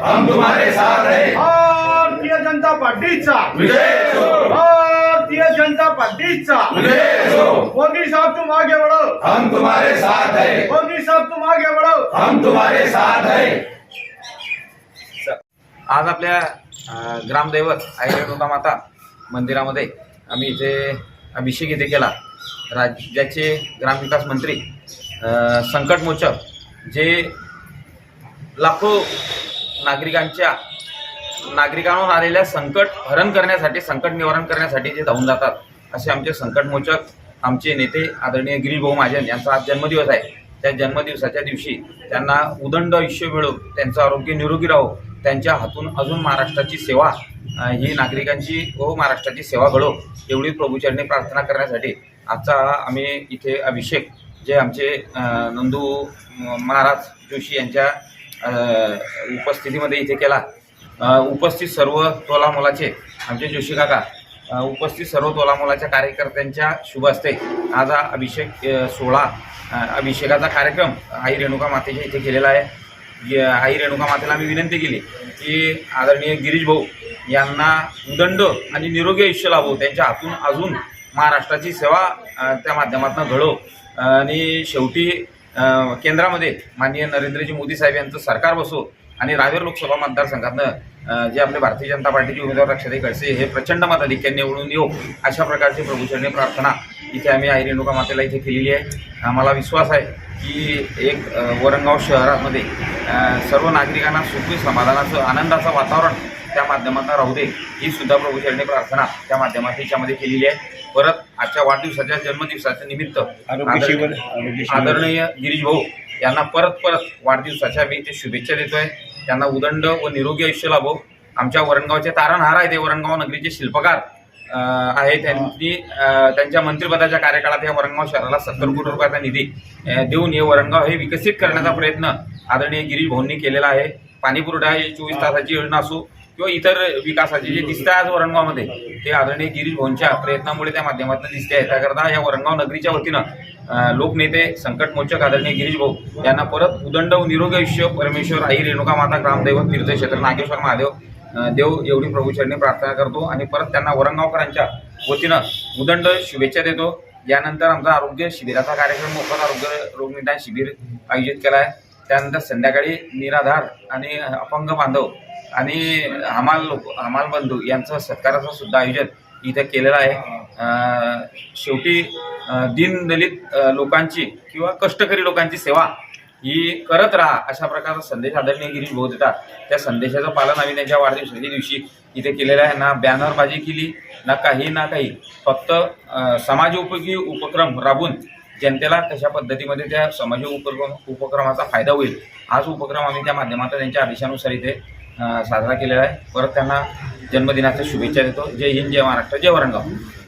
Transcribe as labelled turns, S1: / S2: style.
S1: हम तुम्हारे साथ हैं।
S2: भारतीय जनता पार्टीचा
S1: विजय हो,
S2: भारतीय जनता पार्टीचा
S1: विजय हो,
S2: मोदी साहब तुम आगे बढ़ो,
S1: हम तुम्हारे साथ हैं।
S2: मोदी साहब तुम आगे बढ़ो,
S1: हम तुम्हारे साथ हैं।
S3: आज आपल्या ग्रामदैवत आई रेणुका माता मंदिरामध्ये आम्ही इथे अभिषेक इथे केला। राज्याचे ग्रामविकास मंत्री संकटमोचक जे लाखो नागरिकांवर आलेल्या संकट हरण करण्यासाठी, संकट निवारण करण्यासाठी जे धावून जातात, असे आमचे संकटमोचक आमचे नेते आदरणीय गिरीश भाऊ महाजन यांचा आज जन्मदिवस आहे। त्या जन्मदिवसाच्या दिवशी त्यांना उदंड आयुष्य मिळो, त्यांचं आरोग्य निरोगी राहो, त्यांच्या हातून अजून महाराष्ट्राची सेवा ही नागरिकांची व महाराष्ट्राची सेवा घडो, एवढी प्रभूचरणी प्रार्थना करण्यासाठी आजचा आम्ही इथे अभिषेक जे आमचे नंदू महाराज जोशी यांच्या उपस्थितीमध्ये इथे केला। उपस्थित सर्व तोलामोलाचे आमचे जोशी काका, उपस्थित सर्व तोलामोलाच्या कार्यकर्त्यांच्या शुभ हस्ते आज हा अभिषेक सोहळा, अभिषेकाचा कार्यक्रम आई रेणुका मातेच्या इथे केलेला आहे। आई रेणुका मातेला आम्ही विनंती केली की आदरणीय गिरीश भाऊ यांना उदंड आणि निरोगी आयुष्य लाभो, त्यांच्या हातून अजून महाराष्ट्राची सेवा त्या माध्यमातून घडो आणि शेवटी केंद्रामध्ये माननीय नरेंद्रजी मोदी साहेब यांचं सरकार बसो आणि रावेर लोकसभा मतदारसंघातनं जे आपले भारतीय जनता पार्टीचे उमेदवार रक्षाताई खडसे हे प्रचंड मताधिक्याने निवडून येऊ, अशा प्रकारची प्रभूचरणी प्रार्थना इथे आम्ही आई रेणुका मातेला इथे केलेली आहे। आम्हाला विश्वास आहे की एक वरणगाव शहरामध्ये सर्व नागरिकांना सुखी समाधानाचं आनंदाचं वातावरण त्या माध्यमातून राहू दे, ही सुद्धा प्रभूचरणी प्रार्थना त्या माध्यमातून याच्यामध्ये केलेली आहे। परत आजच्या वाढदिवसाच्या जन्मदिवसाच्या निमित्त आदरणीय गिरीश भाऊ यांना परत वाढदिवसाच्या मी ते शुभेच्छा देतोय। त्यांना उदंड व निरोगी आयुष्य लाभो। आमच्या वरणगावचे तारणहार आहे, ते वरणगाव नगरीचे शिल्पकार आहे, त्यांनी त्यांच्या मंत्रिपदाच्या कार्यकाळात या वरणगाव शहराला 70 कोटी रुपयाचा निधी देऊन हे वरणगाव हे विकसित करण्याचा प्रयत्न आदरणीय गिरीश भाऊंनी केलेला आहे। पाणीपुरवठा ही 24 तासाची योजना असो किंवा इतर विकासाचे जे दिसतं आज वरणगावमध्ये, ते आदरणीय गिरीश भाऊंच्या प्रयत्नामुळे त्या माध्यमातून दिसते आहे। त्याकरता या वरणगाव नगरीच्या वतीनं लोकनेते संकटमोचक आदरणीय गिरीश भाऊ यांना परत उदंड व निरोगी आयुष्य परमेश्वर आई रेणुका माता ग्रामदैवत तीर्थक्षेत्र नागेश्वर महादेव देव एवढी प्रभूचरणी प्रार्थना करतो आणि परत त्यांना वरणगावकरांच्या वतीनं उदंड शुभेच्छा देतो। यानंतर आमचा आरोग्य शिबिराचा कार्यक्रम, मोफत आरोग्य रोगनिदान शिबिर आयोजित केला आहे। त्यानंतर संध्याकाळी निराधार आणि अपंग बांधव आणि हमाल बंधू यांचं सत्काराचं सुद्धा आयोजन इथं केलेलं आहे। शेवटी दीनदलित लोकांची किंवा कष्टकरी लोकांची सेवा ही करत राहा, अशा प्रकारचा संदेश आदरणीय गिरीश भाऊ देतात। त्या संदेशाचं पालन आम्ही त्यांच्या वाढदिवसाच्या दिवशी इथे केलेलं आहे। ना बॅनरबाजी केली, ना काही, फक्त समाजोपयोगी उपक्रम राबवून जनतेला कशा पद्धतीमध्ये त्या समाजोपयोगी उपक्रमाचा फायदा होईल, हाच उपक्रम आम्ही त्या माध्यमातून त्यांच्या आदेशानुसार इथे साजरा केलेला आहे। परत त्यांना जन्मदिनाच्या शुभेच्छा देतो। जय हिंद, जय महाराष्ट्र, जय वरणगाव।